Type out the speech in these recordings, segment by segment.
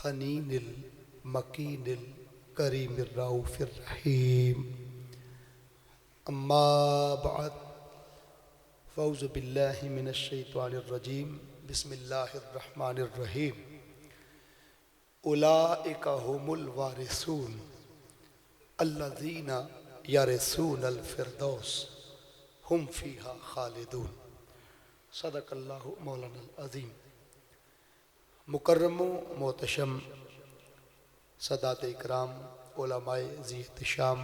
हनीनिल मकीनिल करीमिर रऊफिर रहीम। अम्मा बाद फ़ौज़ु बिल्लाहि मिनश शैतानिर रजीम। बिस्मिल्लाहिर रहमानिर रहीम। उलाइका हुमुल वारिसून अल्लज़ीना यरिसूनल फ़िरदौस हुम फ़ीहा ख़ालिदून। सदक़ल्लाहु मौलाना अज़ीम। मुकर्रम मोहतशम सदात इकराम, उलमाए ज़ी एहतिशाम,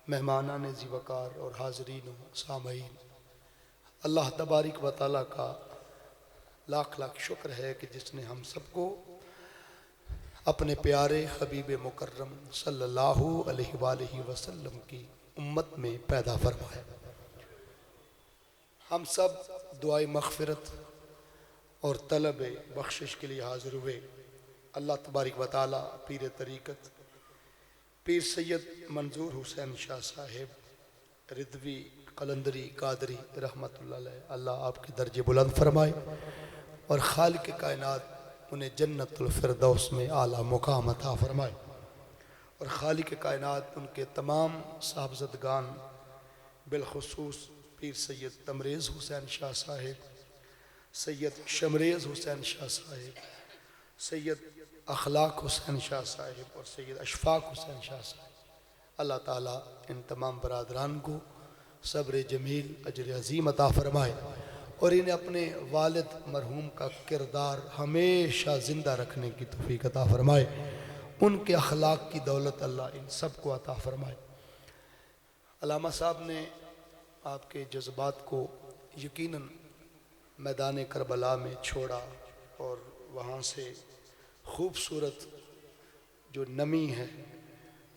मेहमानान ज़ी वक़ार और हाज़रीन सामईन, अल्लाह तबारक व तआला का लाख लाख शुक्र है कि जिसने हम सबको अपने प्यारे हबीब मुकर्रम सल्लल्लाहु अलैहि वसल्लम की उम्मत में पैदा फरमाया। हम सब दुआए मग़फ़िरत और तलब बख्शिश के लिए हाज़िर हुए। अल्लाह तबारक व तआला पीर तरीक़त पीर सैयद मंजूर हुसैन शाह साहिब रिदवी कलंदरी कादरी रहमतुल्लाह अलैह, अल्लाह आपके दर्जे बुलंद फरमाए और खालिक कायनात उन्हें जन्नतुल फ़िरदौस में आला मुकाम अता फरमाए और खालिक कायनात उनके तमाम साहबज़दगान बिलखुसूस पीर सैयद तमरेज़ हुसैन शाह साहिब, सैयद शमरेज़ हुसैन शाह साहिब, सैयद अखलाक हुसैन शाह साहिब और सैयद अशफाक हुसैन शाह साहिब, अल्लाह ताला इन तमाम बरादरान को सब्र जमील अजर अज़ीम अता फ़रमाए और इन्हें अपने वालिद मरहूम का किरदार हमेशा ज़िंदा रखने की तौफ़ीक़ अता फ़रमाए। उनके अखलाक की दौलत अल्लाह इन सब को अता फ़रमाए। अल्लामा साहब ने आपके जज्बात को यकीनन मैदान करबला में छोड़ा और वहाँ से खूबसूरत जो नमी है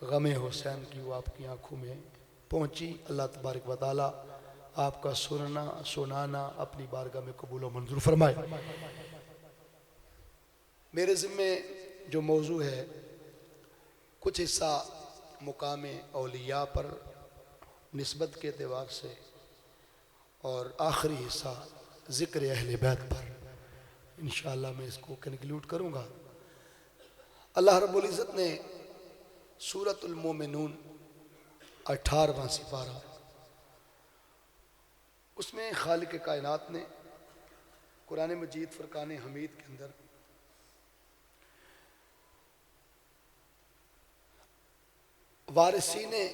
गमे हुसैन की वो आपकी आँखों में पहुँची। अल्लाह तबारक व तआला आपका सुनना सुनाना अपनी बारगाह में कबूल व मंजूर फरमाए। मेरे ज़िम्मे जो मौजू है कुछ हिस्सा मुकाम औलिया पर निस्बत के एतबार से और आखिरी हिस्सा ज़िक्र अहले बैत पर इंशाअल्लाह मैं इसको कंक्लूड करूँगा। अल्लाह रब्बुल इज़्ज़त ने सूरतुल मोमिनून 18वां सिपारा उसमें खालिक कायनात ने कुरान मजीद फ़ुरक़ान हमीद के अंदर वारिसीने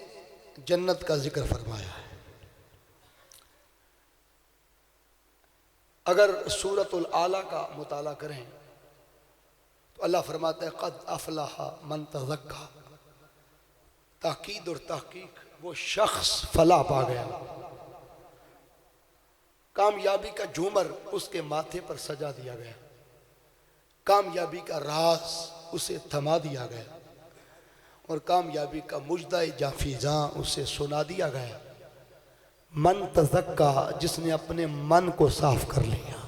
जन्नत का जिक्र फरमाया है। अगर सूरतुल आला का मुताला करें तो अल्लाह फरमाता है क़द अफ़लहा मन तज़क्का। ताकीद और तहकीक वो शख्स फलाह पा गया, कामयाबी का झूमर उसके माथे पर सजा दिया गया, कामयाबी का राज उसे थमा दिया गया और कामयाबी का मुजदा जाफिज़ां उसे सुना दिया गया। मन तज़क्का, जिसने अपने मन को साफ कर लिया,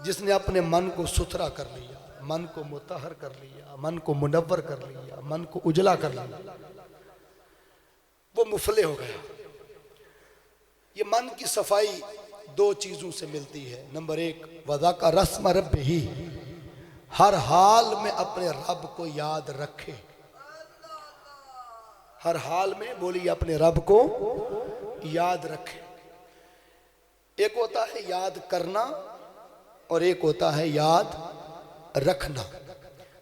जिसने अपने मन को सुथरा कर लिया, मन को मुतहर कर लिया, मन को मुनव्वर कर लिया, मन को उजला कर लिया, वो मुफले हो गया। ये मन की सफाई दो चीज़ों से मिलती है। नंबर एक, वज़ा का रस्म रब ही, हर हाल में अपने रब को याद रखे, हर हाल में बोलिए अपने रब को याद रखे। एक होता है याद करना और एक होता है याद रखना।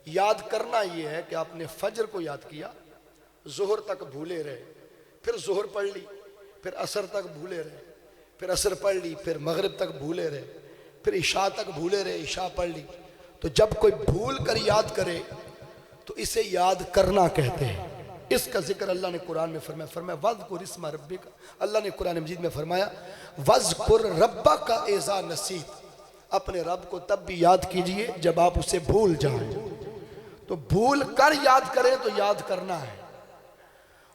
याद करना ये है कि आपने फजर को याद किया, जोहर तक भूले रहे, फिर जोहर पढ़ ली, फिर असर तक भूले रहे, फिर असर पढ़ ली, फिर मगरिब तक भूले रहे, फिर इशा तक भूले रहे, इशा पढ़ ली। तो जब कोई भूल कर याद करे तो इसे याद करना कहते हैं। इसका जिक्र अल्लाह ने कुरान में फरमाया वज़्कुर इस्मा रब्बिका। अल्लाह ने कुरान मजीद में फरमाया वज़्कुर रब्बका इज़ा नसीत। अपने रब को तब भी याद कीजिए जब आप उसे भूल जाएं। तो भूल कर याद करें तो याद करना है,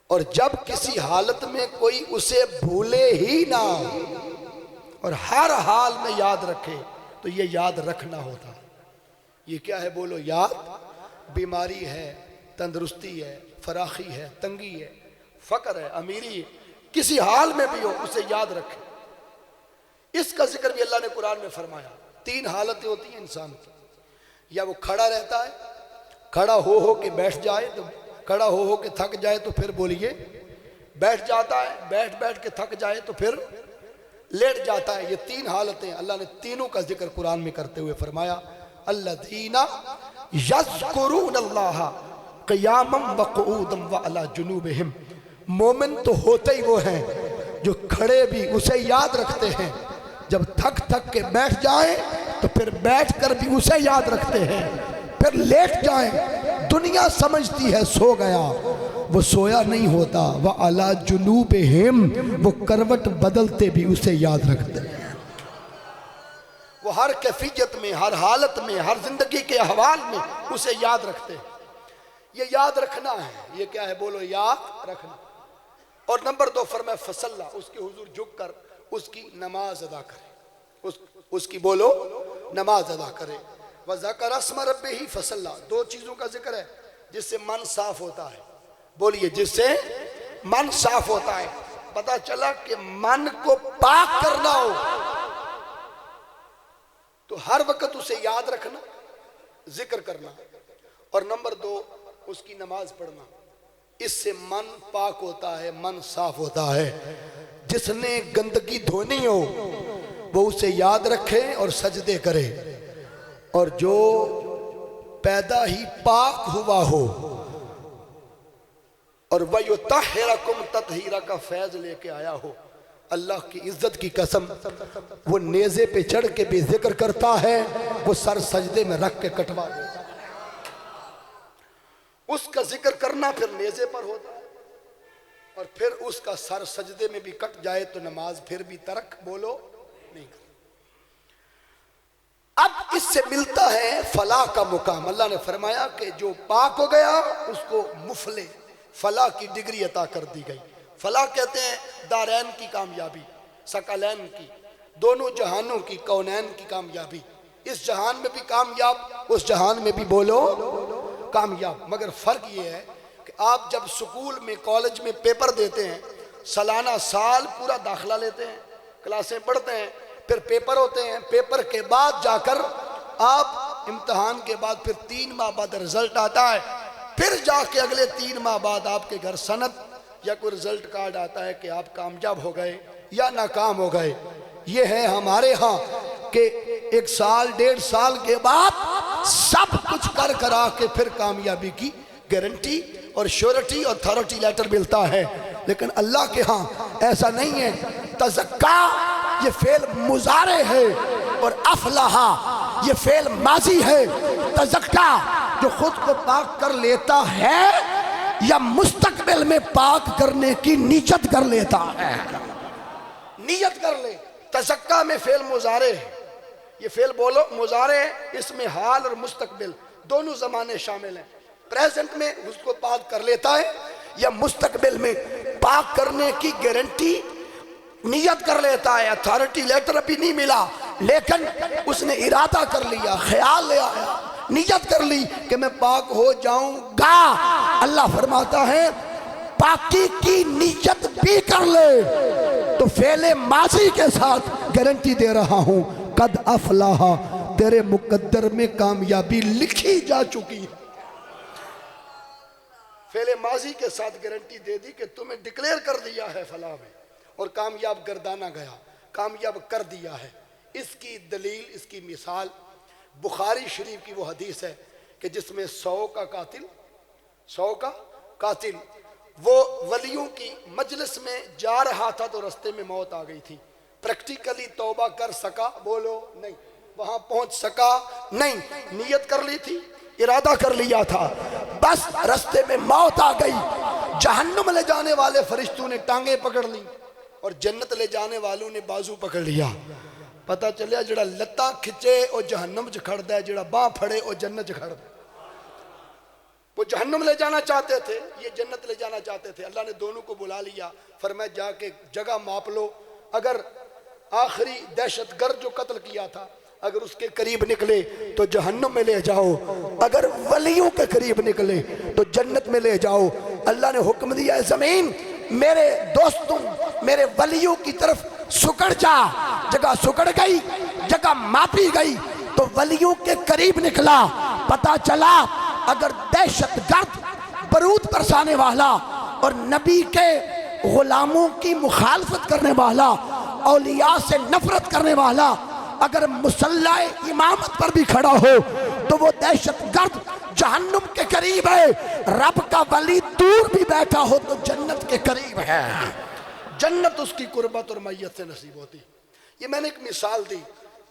और जब किसी हालत में कोई उसे भूले ही ना और हर हाल में याद रखे तो ये याद रखना होता है। ये क्या है बोलो? याद। बीमारी है, तंदुरुस्ती है, फराखी है, तंगी है, फकर है, अमीरी है, किसी हाल में भी हो उसे याद रखे। इसका जिक्र भी अल्लाह ने कुरान में फरमाया। तीन हालतें होती हैं इंसान की, या वो खड़ा रहता है, खड़ा हो के बैठ जाए तो खड़ा हो के थक जाए तो फिर बोलिए बैठ जाता है, बैठ बैठ के थक जाए तो फिर लेट जाता है। ये तीन हालतें अल्लाह ने तीनों का जिक्र कुरान में करते हुए फरमाया, अल्लज़ीना यज़्कुरूनल्लाह क़ियामम व क़ुऊदम व अला जुनूबिहिम। मोमिन तो होते ही वो हैं जो खड़े भी उसे याद रखते हैं, जब थक थक के बैठ जाए तो फिर बैठ कर भी उसे याद रखते हैं, फिर लेट जाए दुनिया समझती है सो गया, वो सोया नहीं होता। वह अला जुनूबिहिम, वो करवट बदलते भी उसे याद रखते हैं। वो हर कैफियत में, हर हालत में, हर जिंदगी के अहवाल में उसे याद रखते हैं। ये याद रखना है, ये क्या है बोलो, याद रखना। और नंबर 2 फरमाया फसल्ला, उसके हुजूर झुक कर उसकी नमाज अदा करे, उसकी बोलो नमाज अदा करे। वह ज़कर अस्म रब्बिही फसल्ला, 2 चीज़ों का जिक्र है जिससे मन साफ होता है। बोलिए जिससे मन साफ होता है। पता चला कि मन को पाक करना हो तो हर वक्त उसे याद रखना, जिक्र करना। और नंबर 2 उसकी नमाज पढ़ना, इससे मन पाक होता है, मन साफ होता है। जिसने गंदगी धोनी हो वो उसे याद रखे और सजदे करे, और जो पैदा ही पाक हुआ हो और वयुत्तहिरकुम तत्हीरा का फैज लेके आया हो, अल्लाह की इज्जत की कसम, वो नेज़े पे चढ़ के भी जिक्र करता है, वो सर सजदे में रख के कटवा देता है। उसका जिक्र करना फिर नेज़े पर होता है, और फिर उसका सर सजदे में भी कट जाए तो नमाज फिर भी तरक बोलो नहीं कर। अब इससे मिलता है फलाह का मुकाम। अल्लाह ने फरमाया कि जो पाक हो गया उसको मुफले, फलाह की डिग्री अता कर दी गई। फलाह कहते हैं दारैन की कामयाबी, सकलैन की, दोनों जहानों की, कौनैन की कामयाबी। इस जहान में भी कामयाब, उस जहान में भी बोलो कामयाब। मगर फ़र्क ये है कि आप जब स्कूल में, कॉलेज में पेपर देते हैं, सालाना साल पूरा दाखिला लेते हैं, क्लासें पढ़ते हैं, फिर पेपर होते हैं, पेपर के बाद जाकर आप इम्तहान के बाद फिर 3 माह बाद रिजल्ट आता है, फिर जाके अगले 3 माह बाद आपके घर सनद या कोई रिजल्ट कार्ड आता है कि आप कामयाब हो गए या नाकाम हो गए। ये है हमारे यहाँ कि 1 साल 1.5 साल के बाद सब कुछ कर करा के फिर कामयाबी की गारंटी और श्योरिटी और अथॉरिटी लेटर मिलता है। लेकिन अल्लाह के यहाँ ऐसा नहीं है। तज़क्का ये फेल मुजारे है और अफलाहा ये फेल माजी है। तज़क्का जो खुद को पाक कर लेता है या मुस्तकबिल में पाक करने की नीयत कर लेता है, नीयत कर ले। तज़क्का में फेल मुजारे है, ये फेल बोलो मुजारे है, इसमें हाल और मुस्तकबिल दोनों ज़माने शामिल हैं। प्रेजेंट में उसको पाक कर लेता है या मुस्तकबिल में पाक करने की गारंटी नियत कर लेता है। अथॉरिटी लेटर अभी नहीं मिला लेकिन उसने इरादा कर लिया, ख्याल ले आया, नियत कर ली कि मैं पाक हो जाऊंगा। अल्लाह फरमाता है पाकी की नियत भी कर ले तो फेले माजी के साथ गारंटी दे रहा हूं, कद अफलाहा, तेरे मुकद्दर में कामयाबी लिखी जा चुकी है। फेले माजी के साथ गारंटी दे दी कि तुम्हें डिक्लेयर कर दिया है फलाह में और कामयाब गर्दाना गया, कामयाब कर दिया है। इसकी दलील, इसकी मिसाल बुखारी शरीफ की वो हदीस है कि जिसमें 100 का कातिल वो वलियों की मजलिस में जा रहा था तो रास्ते में मौत आ गई थी। प्रैक्टिकली तौबा कर सका बोलो नहीं, वहां पहुंच सका नहीं, नियत कर ली थी, इरादा कर लिया था, बस रास्ते में मौत आ गई। जहन्नुम ले जाने वाले फरिश्तों ने टांगे पकड़ ली और जन्नत ले जाने वालों ने बाजू पकड़ लिया। पता चलिया जड़ा लत्ता खिंचे और जहन्नम च खड़दा है, जड़ा बाह फड़े और जन्नत च खड़दा। वो जहन्नम ले जाना चाहते थे, ये जन्नत ले जाना चाहते थे। अल्लाह ने दोनों को बुला लिया, फरमाया जाके जगह माप लो, अगर आखिरी दहशतगर्द जो कत्ल किया था अगर उसके करीब निकले तो जहन्नम में ले जाओ, अगर वलियों के करीब निकले तो जन्नत में ले जाओ। अल्लाह ने हुक्म दिया है जमीन मेरे दोस्तों, मेरे वलियों की तरफ सुकड़ जा। जगह सुकड़ गई, जगह मापी गई, तो वलियों के करीब निकला। पता चला अगर दहशतगर्द, बरूद बरसाने वाला और नबी के गुलामों की मुखालफत करने वाला, औलिया से नफरत करने वाला अगर मुसल्ला इमामत पर भी खड़ा हो तो वो दहशतगर्द जहन्नुम के करीब है। रब का वली दूर भी बैठा हो तो जन्नत के करीब है। जन्नत उसकी कुर्बत और मैयत से नसीब होती। ये मैंने एक मिसाल दी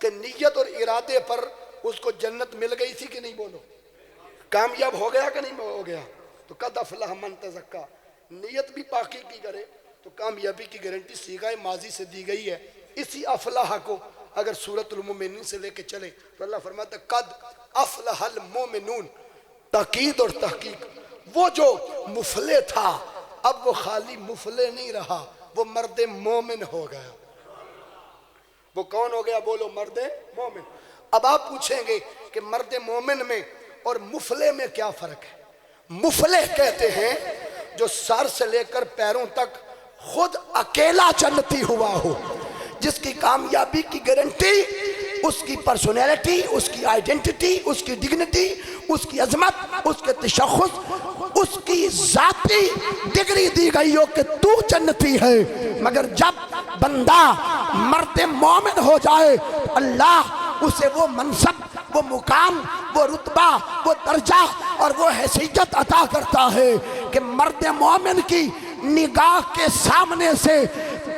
कि नीयत और इरादे पर उसको जन्नत मिल गई थी कि नहीं, बोलो कामयाब हो गया कि नहीं हो गया। तो कद अफलह मन तज़क्का, नीयत भी पाकी की करे तो कामयाबी की गारंटी सीगा माजी से दी गई है। इसी अफलाह को अगर सूरतुल मोमिनीन से लेके चले तो अल्लाह फरमाता कद अफलहल मोमिनून, ताकीद और तहकीक। वो जो मुफले था अब वो खाली मुफले नहीं रहा, वो मर्द मोमिन हो गया। वो कौन हो गया, बोलो मर्द मोमिन। अब आप पूछेंगे कि मर्द मोमिन में और मुफले में क्या फर्क है। मुफले कहते हैं जो सर से लेकर पैरों तक खुद अकेला जन्नती हुआ हो, जिसकी कामयाबी की गारंटी उसकी पर्सनैलिटी, उसकी आइडेंटिटी, उसकी डिग्निटी, उसकी अजमत, उसके तशख्खुस, उसकी जाती डिग्री दी गई हो कि तू जन्नती है। मगर जब बंदा मर्द मोमिन हो जाए अल्लाह उसे वो मनसब, वो मुकाम, वो रुतबा, वो दर्जा और वो हैसियत अता करता है कि मर्द मोमिन की निगाह के सामने से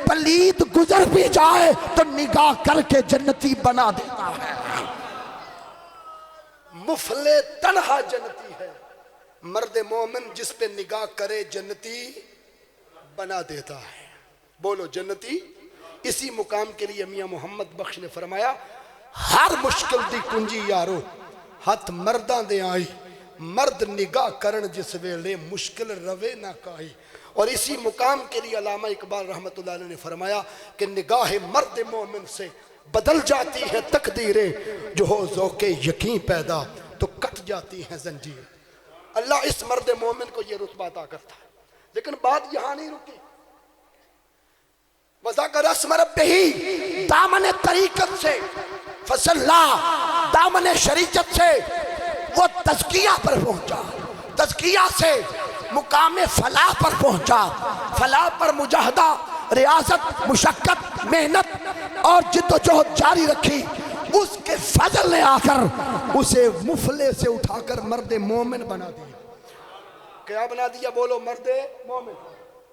पलीद गुजर भी जाए तो निगाह करके जन्नती बना देता है। मुफले तन्हा जन्नती है, मर्द मोमिन जिस पे निगाह करे जन्नती बना देता है। बोलो जन्नती। इसी मुकाम के लिए मियां मोहम्मद बख्श ने फरमाया हर मुश्किल दी कुंजी यारो हथ मर्दां दे आई, मर्द निगाह करन जिस वेले मुश्किल रवे ना काई। और इसी मुकाम के लिए अल्लामा इकबाल रहमतुल्लाह अलैह ने फरमाया कि निगाह मर्द मोमिन से बदल जाती है तकदीरें, जो हो ज़ौक़े यकीन पैदा तो कट जाती हैं जंजीर। अल्लाह इस मर्द मोमिन को ये रुतबा अता करता है। लेकिन बात यहां नहीं रुकी। वज़ाकर अस्म रब्बिही, दामन तरीक़त से फसल्ला, दामन शरीयत से वो तज़किया पर पहुंचा, तज़किया से मुकाम फलाह पर पहुंचा। फलाह पर मुजाहदा, रियासत, मुशक्कत, मेहनत और जिद्दोजहद जारी रखी। उसके फजल ने आकर उसे मुफले से उठाकर मर्द मोमिन बना दिया। क्या बना दिया, बोलो मर्द मोमिन।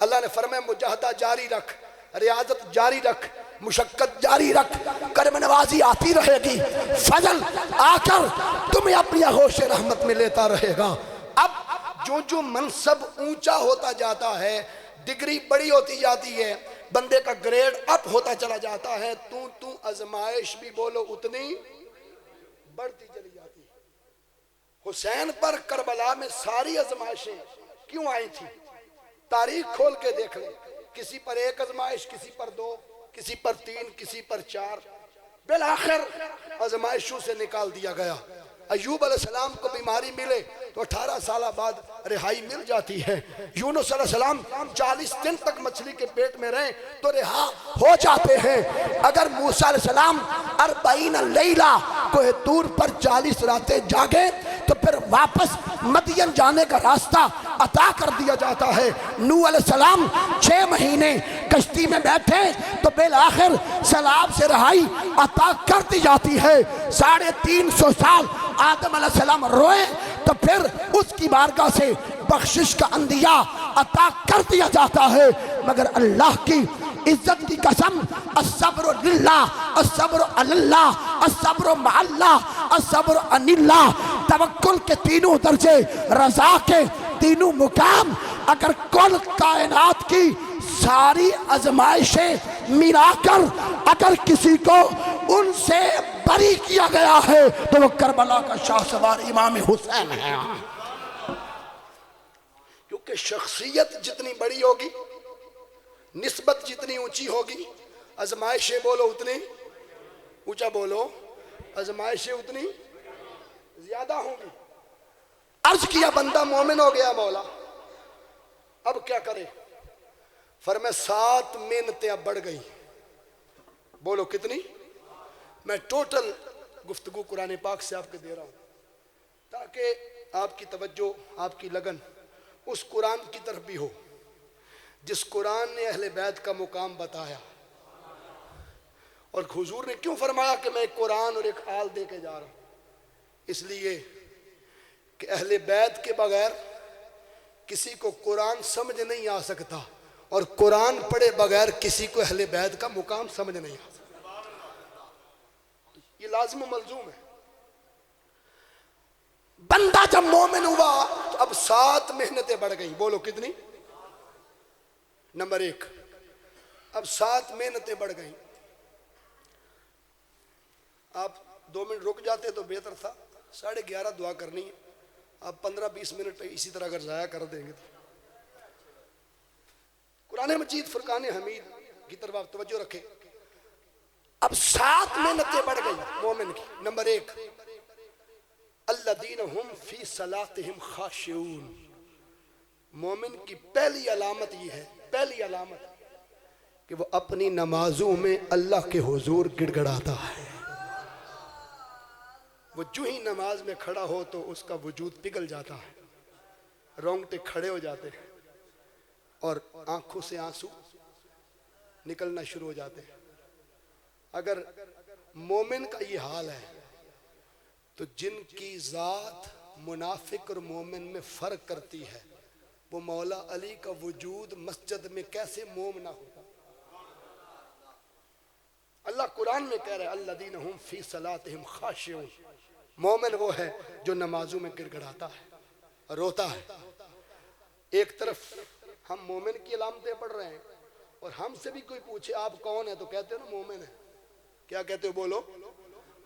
अल्लाह ने फरमाया मुजाहदा जारी रख, रियासत जारी रख, मुशक्कत जारी रख, कर्म नवाजी आती रहेगी, फजल आकर तुम्हें अपनी आगोश रहमत में लेता रहेगा। अब जो जो मनसब ऊंचा होता जाता है, डिग्री बड़ी होती जाती है, बंदे का ग्रेड अप होता चला जाता है, तू आजमाइश भी बोलो उतनी बढ़ती चली जाती है। हुसैन पर करबला में सारी आजमाइशें क्यों आई थी, तारीख खोल के देख ले। किसी पर एक आजमाइश, किसी पर दो, किसी पर तीन, किसी पर चार, बिल आखिर आजमाइशों से निकाल दिया गया। अय्यूब अलैहिस्सलाम को बीमारी मिले तो 18 साल बाद रिहाई मिल जाती है। यूनुस अलैहिस्सलाम 40 दिन तक मछली के पेट में रहे तो रिहा हो जाते हैं। अगर मूसा अलैहिस्सलाम 40 लैला कोहे तूर पर 40 रातें जागे तो फिर वापस मदियन जाने का रास्ता अता कर दिया जाता है। नूह अलैहिस्सलाम 6 महीने कश्ती में बैठे तो बिल आखिर सैलाब से रिहाई अता कर दी जाती है। 350 साल आदम अलैहिस्सलाम रोए तो फिर उसकी बारगाह से बख्शिश का अंदिया अता कर दिया जाता है। मगर अल्लाह की इज्जत की कसम, अस्सब्र लिल्लाह, अस्सब्र अल्लाह, अस्सब्र मअल्लाह, अस्सब्र अनिल्लाह, तवक्कुल के तीनों दर्जे, रजा के तीनों मुकाम, अगर कुल कायनात की सारी आजमाइशें मिलाकर अगर किसी को उनसे बरी किया गया है तो वो करबला का शाहसवार इमाम हुसैन है। क्योंकि शख्सियत जितनी बड़ी होगी, निस्बत जितनी ऊंची होगी, आजमाइशें बोलो उतनी ऊंचा बोलो, आजमाइशें उतनी ज्यादा होंगी। अर्ज किया बंदा मोमिन हो गया मौला, अब क्या करे। फरमाया 7 मिन्नतें अब बढ़ गई। बोलो कितनी। मैं टोटल गुफ्तगू कुरान पाक से आपके दे रहा हूँ ताकि आपकी तवज्जो, आपकी लगन उस कुरान की तरफ भी हो जिस कुरान ने अहले बैत का मुकाम बताया। और हुजूर ने क्यों फरमाया कि मैं एक कुरान और एक आल दे के जा रहा हूँ? इसलिए कि अहले बैत के बगैर किसी को कुरान समझ नहीं आ सकता और कुरान पढ़े बगैर किसी को अहले बैत का मुकाम समझ नहीं आ सकता। ये लाजिम मलजूम है। बंदा जब मोमिन हुआ तो अब 7 मेहनतें बढ़ गई। बोलो कितनी? नंबर 1, अब 7 मेहनतें बढ़ गई। आप 2 मिनट रुक जाते तो बेहतर था। 11:30 दुआ करनी है, आप 15-20 मिनट इसी तरह अगर जाया कर देंगे तो। कुरान मजीद फुरकान हमीद की तरफ आप तवज्जो रखें। अब 7 मेहनतें बढ़ गई मोमिन की। नंबर 1, अल्लज़ीना हुम फी सलातिहिम खाशिऊन। मोमिन की पहली अलामत ये है, पहली अलामत कि वो अपनी नमाजों में अल्लाह के हुजूर गिड़गिड़ाता है। वो जो ही नमाज में खड़ा हो तो उसका वजूद पिघल जाता है, रोंगटे खड़े हो जाते हैं और आंखों से आंसू निकलना शुरू हो जाते हैं। अगर मोमिन का ये हाल है तो जिनकी जात मुनाफिक और मोमिन में फर्क करती है वो मौला अली का वजूद मस्जिद में कैसे मोम ना होगा। अल्लाह कुरान में कह रहा है अल्लज़ीना हुम फी सलातिहिम खाशिऊन। मोमिन वो है जो नमाजों में गिड़गिड़ाता है, रोता है। एक तरफ हम मोमिन की अलामतें पढ़ रहे हैं और हमसे भी कोई पूछे आप कौन है तो कहते हो ना मोमिन है। क्या कहते हो? बोलो।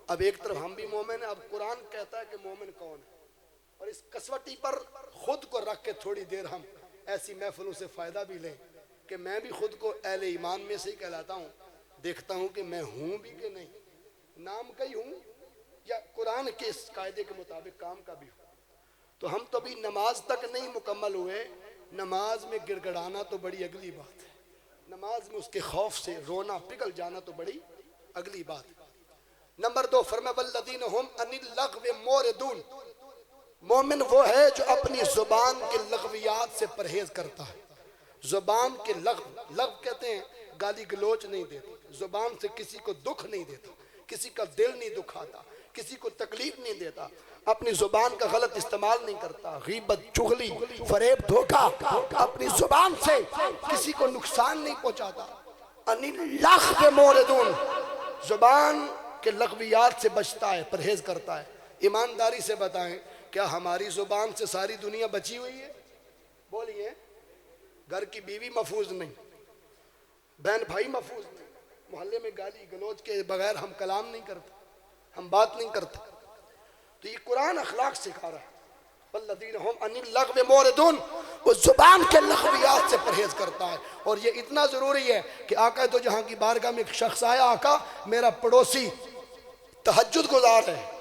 अब एक तरफ हम भी मोमिन है, अब कुरान कहता है कि मोमिन कौन है। और इस कसवटी पर खुद को रख के थोड़ी देर हम ऐसी महफिलों से फायदा भी लें कि मैं भी खुद को अहले ईमान में से ही कहलाता हूँ। देखता हूँ कि मैं हूँ भी कि नहीं, नाम का ही हूँ या कुरान के इस कायदे के मुताबिक काम का भी हूँ। तो हम तो भी नमाज तक नहीं मुकम्मल हुए, नमाज में गिड़गिड़ाना तो बड़ी अगली बात है। नमाज में उसके खौफ से रोना पिघल जाना तो बड़ी अगली बात है। नंबर 2, फरमाया वल्लज़ीना हुम अनिल लग़्व मोरिदून। मोमिन वो है जो अपनी जुबान के लग़वियात से परहेज करता है। जुबान के लग़्व कहते हैं गाली गलोच नहीं देता, जुबान से किसी को दुख नहीं देता, किसी का दिल नहीं दुखाता, किसी को तकलीफ नहीं देता, अपनी जुबान का गलत इस्तेमाल नहीं करता, गीबत, चुगली, फरेब, धोखा, अपनी जुबान से किसी को नुकसान नहीं पहुंचाता। अनिल लग़्व मोरिदून, जुबान के लग़वियात से बचता है, परहेज करता है। ईमानदारी से बताएं, क्या हमारी जुबान से सारी दुनिया बची हुई है? बोलिए। घर की बीवी महफूज नहीं, बहन भाई महफूज नहीं, मोहल्ले में गाली गलौज के बगैर हम कलाम नहीं करते, हम बात नहीं करते। तो ये कुरान अखलाक सिखा रहा है वल्लज़ीना हुम अनिल लग़्व मोरिदून। वो जुबान के लग़वियात से परहेज करता है। और ये इतना ज़रूरी है कि आका तो जहाँ की बारगाह में एक शख्स आया, आका मेरा पड़ोसी तहज्जुद गुजार है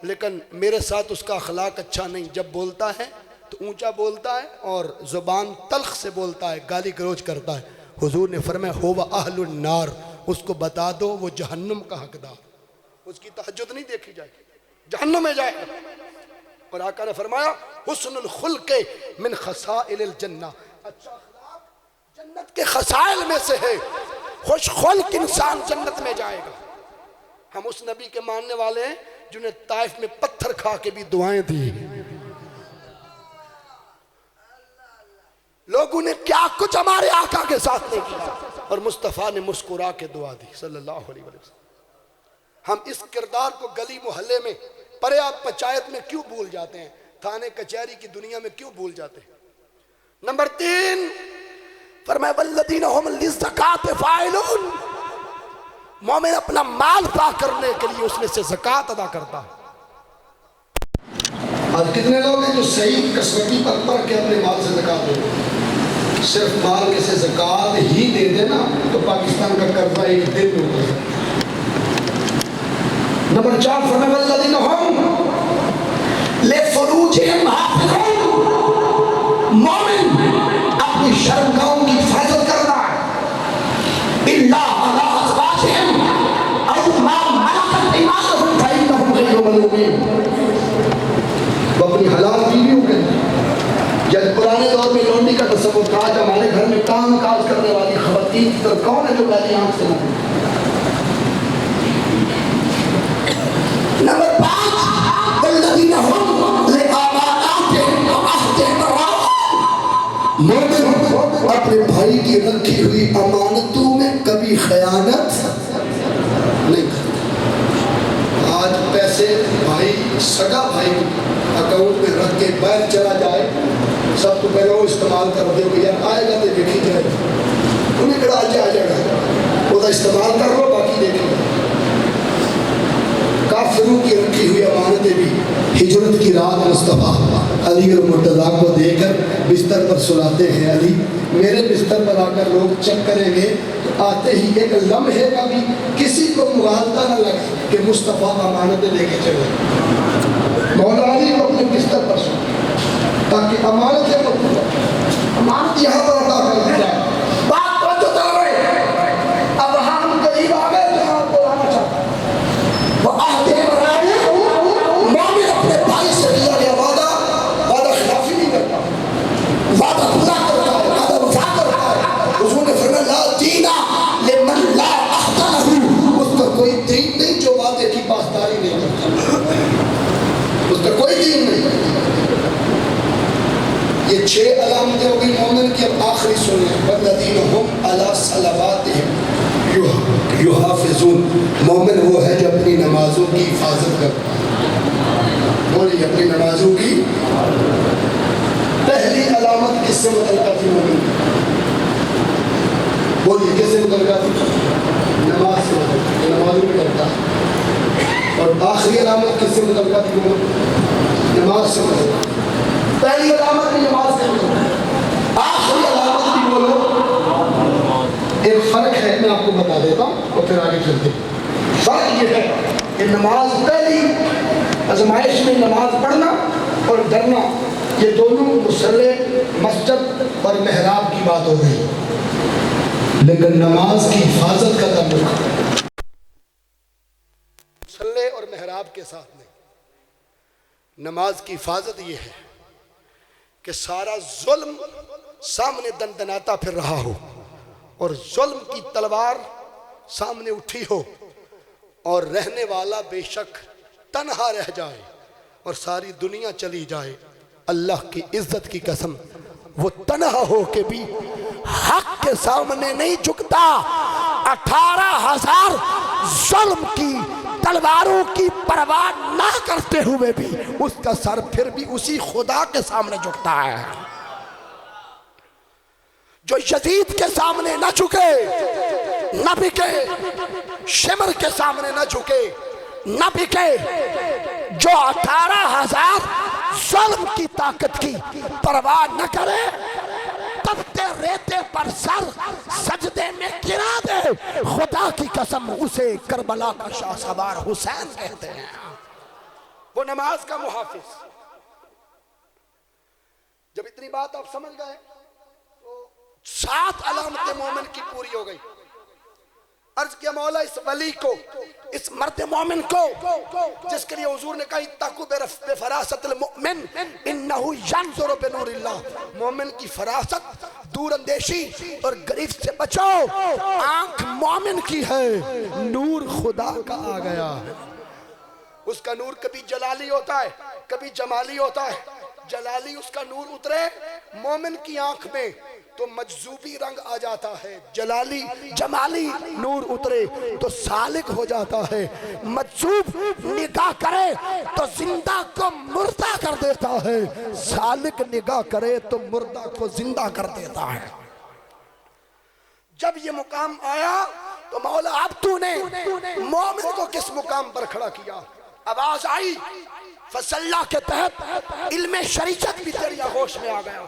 लेकिन मेरे साथ उसका अखलाक अच्छा नहीं, जब बोलता है तो ऊंचा बोलता है और जुबान तल्ख से बोलता है, गाली गलौज करता है। हुजूर ने फरमाया हुवा अहलुन नार, उसको बता दो वो जहन्नुम का हकदार, उसकी तहज्जुद नहीं देखी जाएगी, जहन्नुम में जाएगा। और आका ने फरमाया हुस्नुल खुल्क़े मिन खसाइलिल जन्नह, अच्छा अखलाक जन्नत के खसाइल में से है। खुश खुल्क़ इंसान जन्नत में जाएगा। हम उस नबी के मानने वाले हैं जिन्हें ताइफ में पत्थर खा के भी दुआएं दी। लोगों ने क्या कुछ हमारे आका के साथ नहीं किया और मुस्तफ़ा ने मुस्कुरा के दुआ दी सल्लल्लाहु अलैहि वसल्लम। हम इस किरदार को गली मोहल्ले में, पर्या पंचायत में क्यों भूल जाते हैं, थाने कचहरी की दुनिया में क्यों भूल जाते हैं? नंबर 3, फरमाया वल्लज़ीना हुम लिज़्ज़कात फ़ाइलून। मोमिन अपना माल पा करने के लिए उसमें से ज़कात अदा करता है। आज कितने लोग हैं जो सही कसवटी पर के अपने माल से ज़कात देते? सिर्फ माल के से ज़कात ही दे देना तो पाकिस्तान का कर्जा एक दिन में उतर सकता। नंबर 4, फरमाया वल्लज़ीना हुम लिफ़ुरूजिहिम हाफ़िज़ून। मोमिन अपनी शर्मगाहों की हिफाजत करना है। इल्ला अला अज़वाजिहिम औ मा मलकत ऐमानुहुम फ़इन्नहुम पुराने दौर में लौंडी का तस्वुर था, जब हमारे घर में काम काज करने वाली खवातीन की तरफ कौन है जो पहली आंख से नजर? नंबर 5, वल्लज़ीना हुम लिअमानातिहिम व अहदिहिम राऊन। मोमिन अपने भाई की रखी हुई अमानतों में कभी खयानत नहीं करते। आज पैसे भाई, सगा भाई अकाउंट में रख के बाहर चला जाए, सब तो पहले वो इस्तेमाल कर दे, यार आएगा तो देखी जाएगा, उन्हें कड़ा आज आ जाएगा, वो तो इस्तेमाल कर लो, बाकी देखिए। काफिरों की रखी हुई अमानतें भी हिजरत की रात मुस्तफ़ा अली और मुर्तज़ा को देकर बिस्तर पर सुलाते हैं। अली, मेरे बिस्तर पर आकर लोग चेक करेंगे तो आते ही एक लम्हे का भी किसी को मुगालता न लगे कि मुस्तफ़ा अमानतें लेके चले। मौला अली को अपने बिस्तर पर सुन, ताकि अमानतें अमानत यहाँ पर अदा कर दी जाए। बात को तो कर रहे, अब हम करीब आ गए जहाँ आपको आना चाहता है। वो अहदिहिम राऊन, मोमिन अपने भाई से किया गया वादा खिलाफी नहीं करता, वादा पूरा करता है, वादा वफा करता है। हुजूर ने फरमाया ला दीना लिमन ला अहद लहू, उसका कोई दीन नहीं जो वादे की पासदारी नहीं करता, उसका कोई दीन नहीं। ये 6 अलामतें हो गई मोमिन की। अब आखिरी सुनिए, वल्लज़ीना हुम अला सलावातिहिम युहाफ़िज़ून। मोमिन वो है जो अपनी नमाजों की हिफाजत करता है। बोलिए, अपनी नमाजों की पहली अलामत किससे मुतल्लिक़ थी मोमिन? बोलिए, किससे मुतल्लिक़ थी? नमाज से मुतल्लिक़, नमाजों में करता है। और आखिरी अलामत किससे मुतल्लिक़ थी मोमिन? नमाज से मुतल्लिक़। पहली अलामत भी नमाज से मुतल्लिक़, आखिरी अलामत भी बोलो। एक फर्क है, मैं आपको बता देता हूँ और फिर आगे चलते हैं। फर्क ये है कि नमाज पहली आजमाइश में नमाज पढ़ना और डरना, ये दोनों मुसल्ले, मस्जिद और मेहराब की बात हो गई, लेकिन नमाज की हिफाजत का ताल्लुक मुसल्ले और मेहराब के साथ नहीं। नमाज की हिफाजत ये है कि सारा जुल्म सामने दंदनाता फिर रहा हो और जुल्म की तलवार सामने उठी हो और रहने वाला बेशक तन्हा रह जाए और सारी दुनिया चली जाए, अल्लाह की इज्जत की कसम, वो तन्हा हो के भी हक के सामने नहीं झुकता। 18,000 जुल्म की तलवारों की परवाह ना करते हुए भी उसका सर फिर भी उसी खुदा के सामने झुकता है जो यजीद के सामने न झुके, न बिके, शिमर के सामने न झुके, न बिके, जो 18,000 जुल्म की ताकत की परवाह न करे, तपते रेते पर सर सजदे में गिरा दे, खुदा की कसम उसे करबला का शाहसवार हुसैन कहते हैं। वो नमाज का मुहाफिज। जब इतनी बात आप समझ गए तो 7 अलामतें मोमिन की पूरी हो गई। अर्ज किया मौला इस वली को, इस मर्द मोमिन को जिसके लिए हुजूर ने कहा इत्तकू बिफरासतिल मुमिन इन्नहु यंजुरु बिनूरिल्लाह, मोमिन की फरासत, दूर अंदेशी और गरीब से बचो। आंख मोमिन की है, नूर खुदा का आ गया है। उसका नूर कभी जलाली होता है, कभी जमाली होता है। जलाली उसका नूर उतरे मोमिन की आंख में तो मजजूबी रंग आ जाता है, जलाली जमाली नूर उतरे तो सालिक हो जाता है। मजजूब निगाह करे तो जिंदा को मुर्दा कर देता है, सालिक निगाह करे तो मुर्दा को जिंदा कर देता है। जब ये मुकाम आया तो मौला अब तूने मोमिन को किस मुकाम पर खड़ा किया? आवाज आई फसल्ला के तहत इल्मे शरीयत भी तेरी आगोश में आ गया,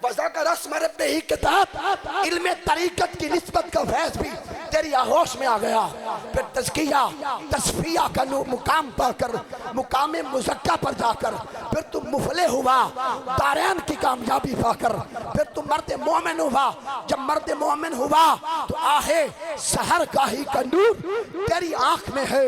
वज़ा का रस्म रब्बी के तहत इल्मे तरीक़त की निस्बत का फैज़ भी तेरी आगोश में आ गया। फिर तज़किया तस्फिया का मुकाम पाकर मुकाम मुज़क्का पर जाकर फिर तुम मुफले हुआ, दारैन की कामयाबी पाकर फिर तुम मर्द मोमिन हुआ। जब मर्द मोमिन हुआ तो आहे सहर गाही का नूर तेरी आँख में है,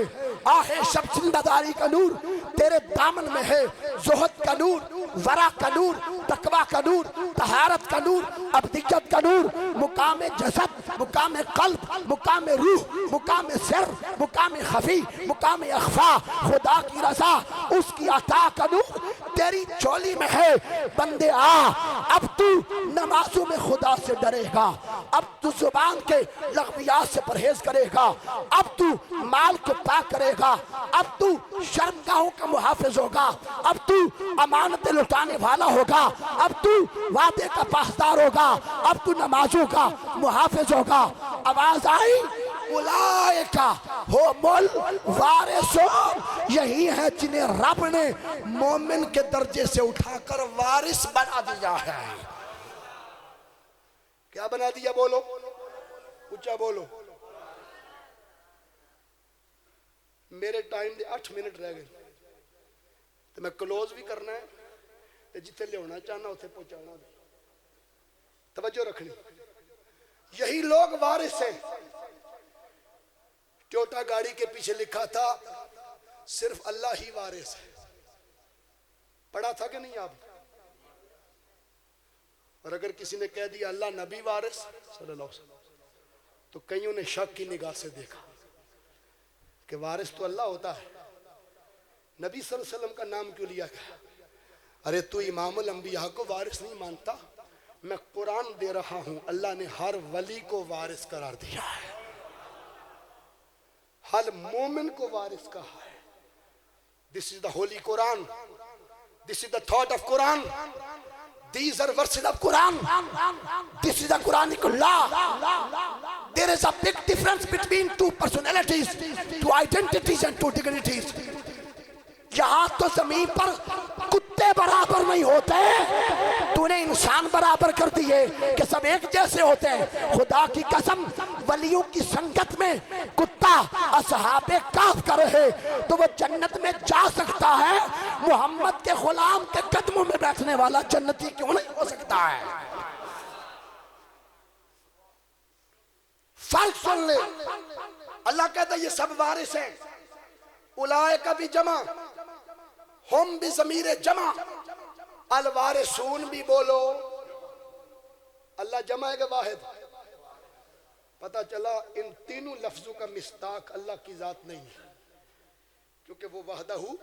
आहे शब जिंदादारी का नूर तेरे दामन में है, ज़ुहद का नूर, वरा का नूर, तकवा का नूर, तहारत का नूर, अब्दियत का नूर, मुकाम जसद, मुकाम कल्ब, मुकाम रूह, मुकाम सिर, मुकाम खफी, मुकाम अखफा, खुदा की रजा उसकी अता का नूर तेरी चोली में है। बंदे आ, अब तू नमाजों में खुदा से डरेगा, अब तू जुबान के लग़वियात से परहेज करेगा, अब तू माल को पाक करेगा, अब तू शर्मगाहों का मुहाफिज होगा, अब तू अमानतें लुटाने वाला होगा, अब तू वादे का पासदार होगा, अब तू नमाजों का मुहाफिज होगा। आवाज आई, उलाइका हुमुल वारिसून, यही है जिन्हें रब ने मोमिन के दर्जे से उठाकर वारिस बना दिया है। क्या बना दिया? बोलो, ऊंचा बोलो। मेरे टाइम दे 8 मिनट रह गए तो मैं क्लोज भी करना है ते जिथे लियाना चाहना उथे पहुंचाना। तवज्जो रखनी, यही लोग वारिस हैं। टोयोटा गाड़ी के पीछे लिखा था सिर्फ अल्लाह ही वारिस है। पढ़ा था कि नहीं आप? और अगर किसी ने कह दिया अल्लाह नबी वारिस सल्लल्लाहु अलैहि वसल्लम, तो कईयों ने शक की निगाह से देखा कि वारिस तो अल्लाह होता है, नबी सल्लल्लाहु अलैहि वसल्लम का नाम क्यों लिया गया? अरे तू इमामुल अंबिया को वारिस नहीं मानता? मैं कुरान दे रहा हूं, अल्लाह ने हर वली को वारिस करार दिया है, हर मोमिन को वारिस कहा है। This is the Holi Quran, this is the thought of Quran, these are verses of Quran, this is the Quranic law. There is a big difference between two personalities, two identities and two dignities. यहाँ तो जमीन पर कुत्ते बराबर नहीं होते, तूने इंसान बराबर कर दिए कि सब एक जैसे होते हैं। खुदा की कसम, वलियों की संगत में कुत्ता असहाबे काफ कर रहे तो वो जन्नत में जा सकता है, मोहम्मद के गुलाम के कदमों में बैठने वाला जन्नती क्यों नहीं हो सकता है? फर्क सुन ले। अल्लाह कहता है ये सब वारिस हैं। उलाइका भी जमा, हम भी ज़मीरे जमा, अल वारिसून भी बोलो। अल्लाह जमा है कि वाहिद? पता चला इन तीनों लफ्जों का मिस्ताक अल्लाह की जात नहीं है, क्योंकि वो वहदहू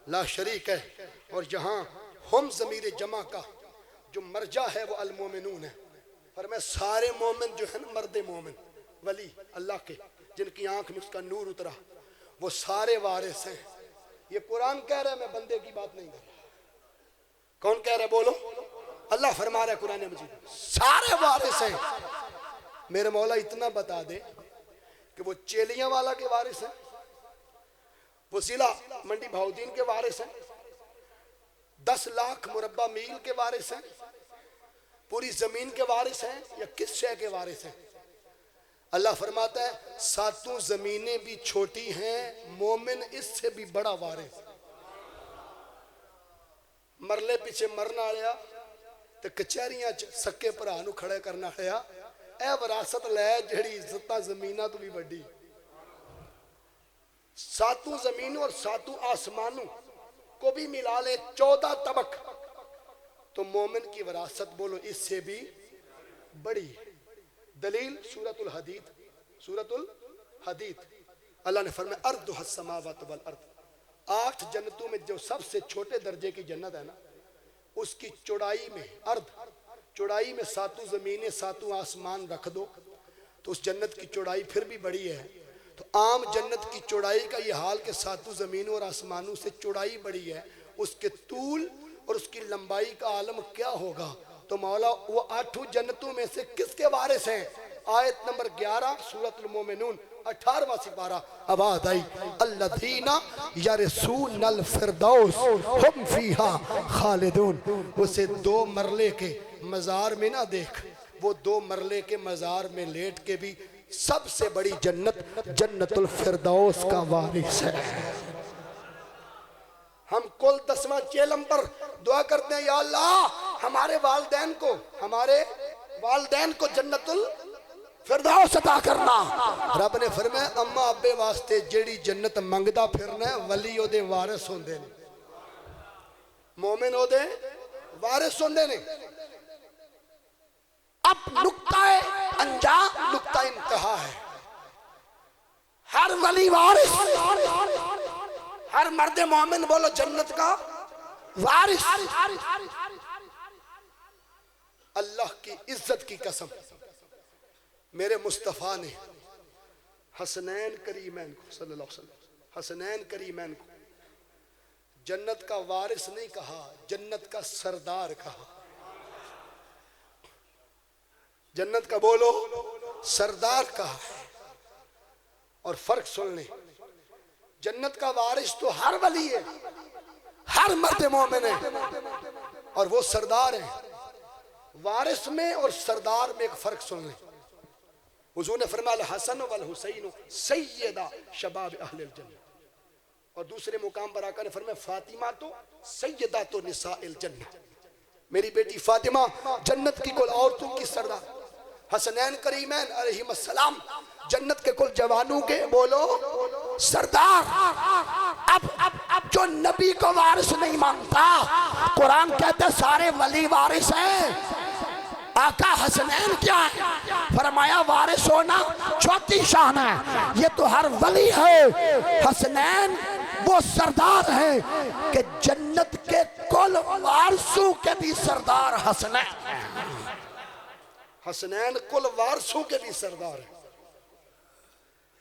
ला शरीक है। और जहां हम ज़मीरे जमा का जो मर्जा है वो अल मोमिनून है। पर मैं सारे मोमिन जो है ना, मर्द मोमिन वली अल्लाह के, जिनकी आंख में उसका नूर उतरा, वो सारे वारिस हैं। ये कुरान कह रहा है, मैं बंदे की बात नहीं कर रहा। कौन कह रहा है? बोलो। अल्लाह फरमा रहा है कुरान मजीद, सारे वारिस हैं। मेरे मौला इतना बता दे कि वो चेलियां वाला के वारिस हैं, वो जिला मंडी भाउद्दीन के वारिस हैं, 10 लाख मुरब्बा मील के वारिस हैं, पूरी जमीन के वारिस हैं, या किस शय के वारिस हैं? अल्लाह फरमाता है सातों जमीनें भी छोटी हैं, मोमिन इससे भी बड़ा वारिस। मरले पीछे मरना आया तो कचहरियां च सके भरा नूं खड़े करना आया, ए विरासत लै जिहड़ी इज्जत जमीना तो भी बड़ी। सातों जमीनों और सातों आसमानों को भी मिला ले 14 तबक, तो मोमिन की विरासत बोलो इससे भी बड़ी है। दलील सूरतुल हदीद, सूरतुल हदीद अल्लाह ने फरमाया अर्दुहा समावात वल अर्द, 8 जन्नतों में जो सबसे छोटे दर्जे की जन्नत है ना, उसकी चौड़ाई में अर्द, चौड़ाई में सातों जमीनें सातों आसमान रख दो तो उस जन्नत की चौड़ाई फिर भी बड़ी है। तो आम जन्नत की चौड़ाई का ये हाल कि सातों जमीनों और आसमानों से चौड़ाई बड़ी है, उसके तूल और उसकी लंबाई का आलम क्या होगा? तो मौला वो 8 जन्नतों में से किसके वारिस हैं? आयत नंबर 11 सूरतुल मोमिनून 18वां सिपारा। आवाज आई अल्लज़ीना यरसूनल फिरदौस हुम फीहा खालिदून। उसे 2 मरले के मजार में ना देख, वो 2 मरले के मजार में लेट के भी सबसे बड़ी जन्नत जन्नतुल फिरदौस का वारिस है। हम कुल 10वां चेलम पर दुआ करते हैं, या अल्लाह हमारे वालिदैन को जन्नतुल फिरदौस अता करना। रब ने फरमाया अम्मा अब्बे वास्ते जेड़ी जन्नत मंगदा फिरना वली ओदे वारिस होंदे ने, मोमिन ओदे वारिस होंदे ने। अब नुक्ताए अंजाम नुक्ता इंतहा है। हर वली वारिस, हर मर्द मोमिन बोलो जन्नत का वारिस। अल्लाह की इज्जत की कसम, मेरे मुस्तफ़ा ने हसनैन करीमैन को सल्लल्लाहु अलैहि वसल्लम, हसनैन करीमैन को जन्नत का वारिस नहीं कहा, जन्नत का सरदार कहा। जन्नत का बोलो सरदार कहा। और फर्क सुन ले, जन्नत का वारिस तो हर वली है, हर मर्द मोमिन है, और वो सरदार है। वारिस में और सरदार में एक फर्क सुन ले। हुजूर ने फरमाया हसन वल हुसैन सैयदा शबाब अहले जन्नत, और दूसरे मुकाम पर आकर ने फरमाया फातिमा तो सैयदा तो निसाइल जन्नत, मेरी बेटी फातिमा जन्नत की कुल औरतों की सरदार। हसनैन करीमैन अलैहिस्सलाम जन्नत के कुल जवानों के बोलो सरदार। अब जो नबी को वारिस नहीं मानता, कुरान कहते सारे वली वारिस हैं। आका हसनैन क्या है? फरमाया वारिस होना चौथी शान है, ये तो हर वली है। हसनैन वो सरदार है कि जन्नत के कुल वारिसों के भी सरदार हसनैन है। हसनैन कुल वारिसों के भी सरदार है।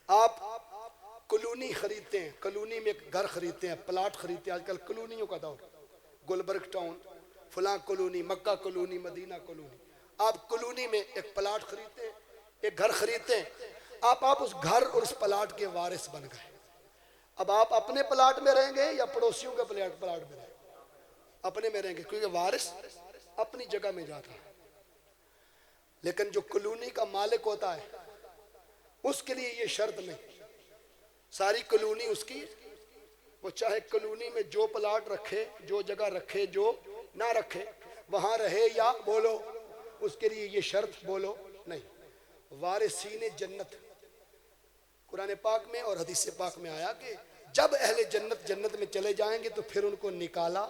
आप कॉलोनी खरीदते हैं, कॉलोनी में एक घर खरीदते हैं, प्लाट खरीदते हैं। आजकल कॉलोनियों का दौर, गुलबर्ग टाउन, फलां कॉलोनी, मक्का कॉलोनी, मदीना कॉलोनी। आप कॉलोनी में एक प्लाट खरीदते हैं, एक घर खरीदते हैं। आप उस घर और उस प्लाट के वारिस बन गए। अब आप अपने प्लाट में रहेंगे या पड़ोसियों के प्लाट में रहेंगे? अपने में रहेंगे, क्योंकि वारिस अपनी जगह में जाता है। लेकिन जो कॉलोनी का मालिक होता है उसके लिए ये शर्त नहीं, सारी कॉलोनी उसकी। वो चाहे कॉलोनी में जो प्लाट रखे, जो जगह रखे, जो ना रखे, वहां रहे या बोलो, उसके लिए ये शर्त बोलो नहीं। वारिसीन जन्नत कुरान पाक में और हदीस पाक में आया कि जब अहले जन्नत जन्नत में चले जाएंगे तो फिर उनको निकाला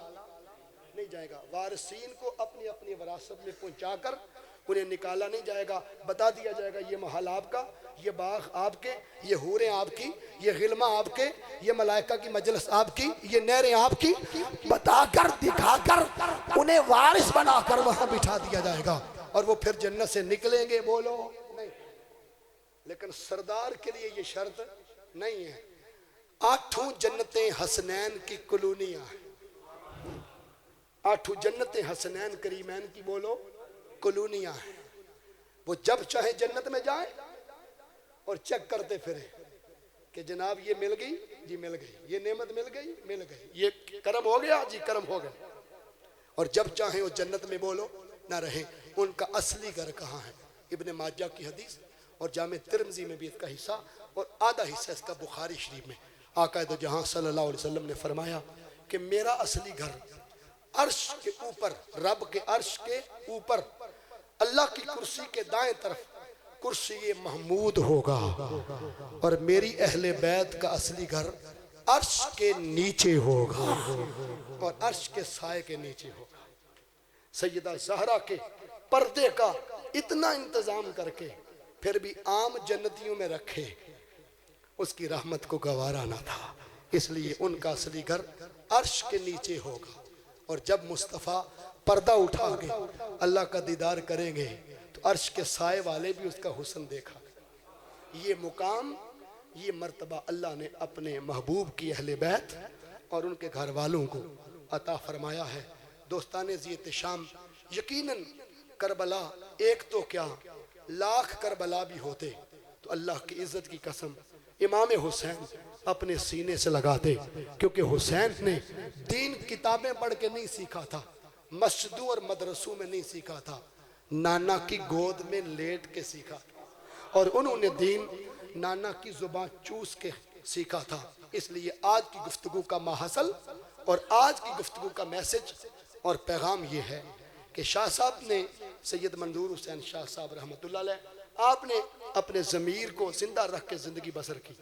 नहीं जाएगा। वारिसीन को अपनी अपनी विरासत में पहुंचाकर उन्हें निकाला नहीं जाएगा। बता दिया जाएगा ये महल आपका, ये बाग आपके, ये हूरें आपकी, ये गिल्मा आपके, ये मलाइका की मजलिस आपकी, ये नहरें आपकी। बताकर दिखाकर उन्हें वारिस बनाकर वहां बिठा दिया जाएगा और वो फिर जन्नत से निकलेंगे बोलो नहीं। लेकिन सरदार के लिए ये शर्त नहीं है। 8 जन्नतें हसनैन की कॉलोनियां हैं, 8 जन्नतें हसनैन करीमैन की बोलो कॉलोनियां हैं। वो जब चाहे जन्नत में जाए और चेक करते फिरे कि जनाब ये मिल गई जी, मिल गई, ये नेमत मिल गई, मिल गई, ये करम हो गया जी, करम हो गया। और जब चाहे वो जन्नत में बोलो ना रहे। उनका असली घर कहाँ है? इब्ने माजा की हदीस और जामे तिरमिज़ी में भी इसका हिस्सा और आधा हिस्सा इसका बुखारी शरीफ में। आका दो जहां सल्लल्लाहु अलैहि वसल्लम ने फरमाया कि मेरा असली घर अर्श के ऊपर, रब के अर्श के ऊपर, अल्लाह की कुर्सी के दाएं तरफ कुर्सी महमूद होगा। और मेरी अहले बैत का असली घर अर्श के नीचे होगा और अर्श के साए के नीचे होगा। सैयदा ज़हरा के पर्दे का इतना इंतजाम करके फिर भी आम जन्नतियों में रखे, उसकी रहमत को गवारा ना था, इसलिए उनका असली घर अर्श के नीचे होगा। और जब मुस्तफ़ा पर्दा उठा के अल्लाह का दीदार करेंगे तो अर्श के साए वाले भी उसका हुस्न देखा। ये मुकाम, ये मर्तबा अल्लाह ने अपने महबूब की अहले बैत और उनके घर वालों को अता फरमाया है। दोस्ताने ज़ियत शाम, यकीनन करबला एक तो क्या लाख करबला भी होते तो अल्लाह की इज्जत की कसम इमाम हुसैन अपने सीने से लगाते, क्योंकि हुसैन ने दीन किताबें पढ़ के नहीं सीखा था, मस्जिदों और मदरसों में नहीं सीखा था, नाना की गोद में लेट के सीखा था। और उन्होंने दीन नाना की जुबान चूस के सीखा था। इसलिए आज की गुफ्तगू का माहसल और आज की गुफ्तगू का मैसेज और पैगाम ये है कि शाह साहब ने सैयद मंजूर हुसैन शाह साहब रहमतुल्लाह अलैह, आपने अपने ज़मीर को जिंदा रख के ज़िंदगी बसर की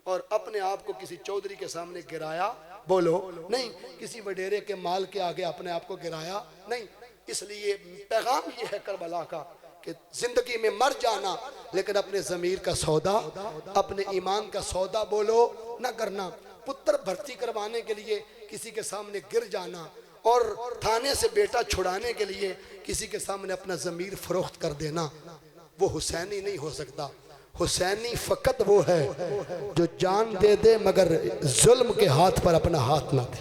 और अपने आप को किसी चौधरी के सामने गिराया, बोलो नहीं, किसी वडेरे के माल के आगे अपने आप को गिराया नहीं। इसलिए पैगाम ये है करबला का कि जिंदगी में मर जाना लेकिन अपने ज़मीर का सौदा, अपने ईमान का सौदा बोलो ना करना। पुत्र भर्ती करवाने के लिए किसी के सामने गिर जाना और थाने से बेटा छुड़ाने के लिए किसी के सामने अपना ज़मीर फरोख्त कर देना, वो हुसैनी नहीं हो सकता। हुसैनी फ़कत वो है जो जान दे दे मगर जुल्म के हाथ पर अपना हाथ ना दे,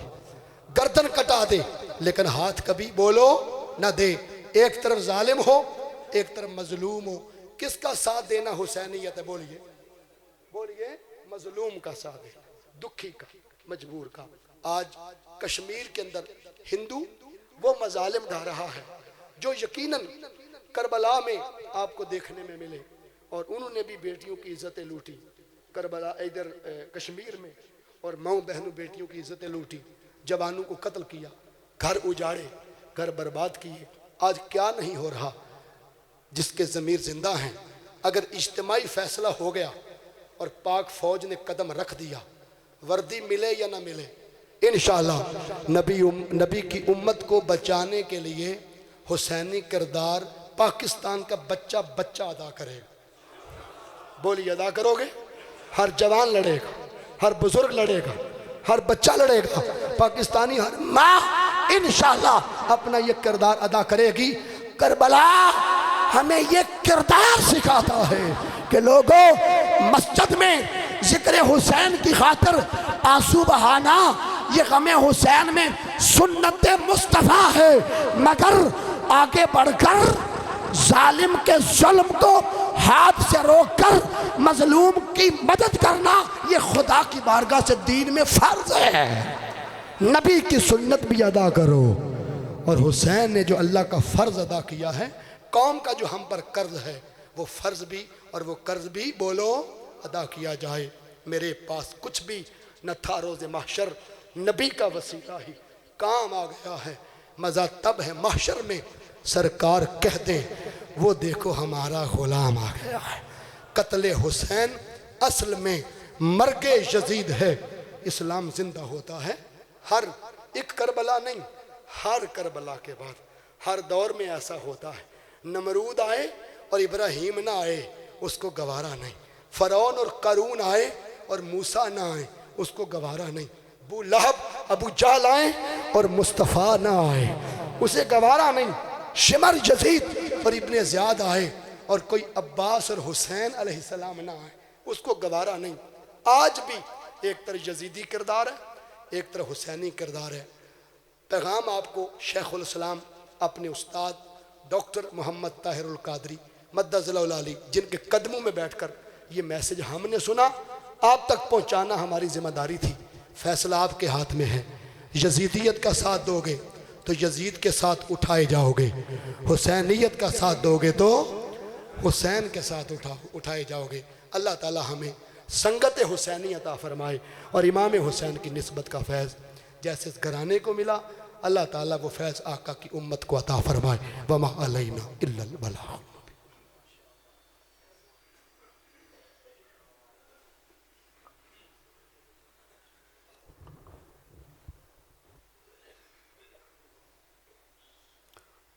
गर्दन कटा दे लेकिन हाथ कभी बोलो ना दे। एक तरफ जालिम हो, एक तरफ मजलूम हो, किसका साथ देना हुसैनियत है? बोलिए बोलिए, मजलूम का साथ देना, दुखी का, मजबूर का। आज कश्मीर के अंदर हिंदू वो मजालिम ढा रहा है जो यकीनन करबला में आपको देखने में मिले, और उन्होंने भी बेटियों की इज्जतें लूटी करबला इधर कश्मीर में, और माँ बहनों बेटियों की इज्जतें लूटी, जवानों को कत्ल किया, घर उजाड़े, घर बर्बाद किए। आज क्या नहीं हो रहा? जिसके ज़मीर जिंदा हैं, अगर इज्तिमाई फैसला हो गया और पाक फौज ने कदम रख दिया, वर्दी मिले या ना मिले, इंशाअल्लाह नबी की उम्मत को बचाने के लिए हुसैनी किरदार पाकिस्तान का बच्चा बच्चा अदा करेगा। बोलिए, अदा करोगे? हर जवान लड़ेगा, हर बुजुर्ग लड़ेगा, हर बच्चा लड़ेगा, पाकिस्तानी हर माँ इंशाअल्लाह अपना ये किरदार अदा करेगी। करबला हमें ये किरदार सिखाता है कि लोगों, मस्जिद में जिक्र हुसैन की खातिर आंसू बहाना ये गमे हुसैन में सुन्नत मुस्तफ़ा है, मगर आगे बढ़कर जालिम के जुल्म को हाथ से रोककर मजलूम की मदद करना ये खुदा की बारगाह से दीन में फर्ज है। नबी की सुन्नत भी अदा करो, और हुसैन ने जो अल्लाह का फ़र्ज अदा किया है, कौम का जो हम पर कर्ज है, वो फ़र्ज भी और वो कर्ज भी बोलो अदा किया जाए। मेरे पास कुछ भी न था रोज़े महशर, नबी का वसीला ही काम आ गया है। मज़ा तब है महशर में सरकार कह दे वो देखो हमारा ग़ुलाम आ गया है। कत्ले हुसैन असल में मर्गे यजीद है। इस्लाम जिंदा होता है हर एक करबला नहीं, हर करबला के बाद हर दौर में ऐसा होता है। नमरूद आए और इब्राहीम ना आए, उसको गवारा नहीं। फ़रौन और कारून आए और मूसा ना आए, उसको गवारा नहीं। अबू लहब, अबू जाल आए और मुस्तफ़ा ना आए, उसे गवारा नहीं। शिमर यजीद और इब्ने ज़ियाद आए और कोई अब्बास और हुसैन अलैहिस्सलाम ना आए, उसको गवारा नहीं। आज भी एक तरह यजीदी किरदार है, एक तरह हुसैनी किरदार है। पैगाम आपको शेखुल इस्लाम अपने उस्ताद डॉक्टर मोहम्मद ताहिरुल कादरी मद्दज़ल्लहु अली, जिनके कदमों में बैठकर ये मैसेज हमने सुना, आप तक पहुँचाना हमारी जिम्मेदारी थी। फैसला आपके हाथ में है। यजीदियत का साथ दोगे तो यजीद के साथ उठाए जाओगे, हुसैनियत का साथ दोगे तो हुसैन के साथ उठाए जाओगे। अल्लाह ताला हमें संगत हुसैनी अता फरमाए और इमाम हुसैन की निस्बत का फैज़ जैसे इस घराने को मिला, अल्लाह ताला वो फैज़ आका की उम्मत को अता फरमाए। वमा अलैना इल्लल बलाग।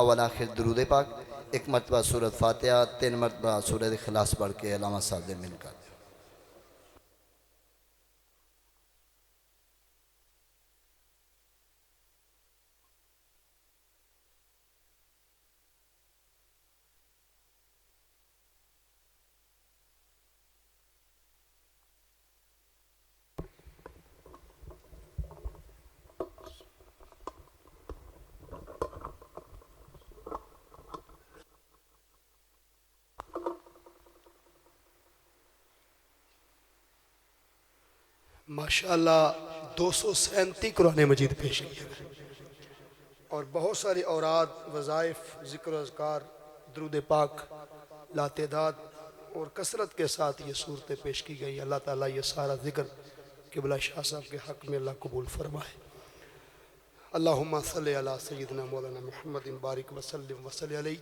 अवल आखिर दुरूद पाक एक मरतबा सूरत फातिहा 3 मरतबा सूरत इखलास पढ़ के अल्लामा साहब से मिलकर माशाअल्लाह 237 कुरान मजीद पेश किया और बहुत सारी औराद वज़ाइफ ज़िक्र अज़कार दरूद पाक लातेदाद और कसरत के साथ ये सूरतें पेश की गई। अल्लाह ताला ये सारा ज़िक्र क़िबला शाह साहब के हक़ में अल्लाह कबूल फरमाए। अल्लाहुम्मा सल्लि अला सय्यिदिना मौलाना मुहम्मदिन बारिक वसल्लिम वसल्लि अलैहि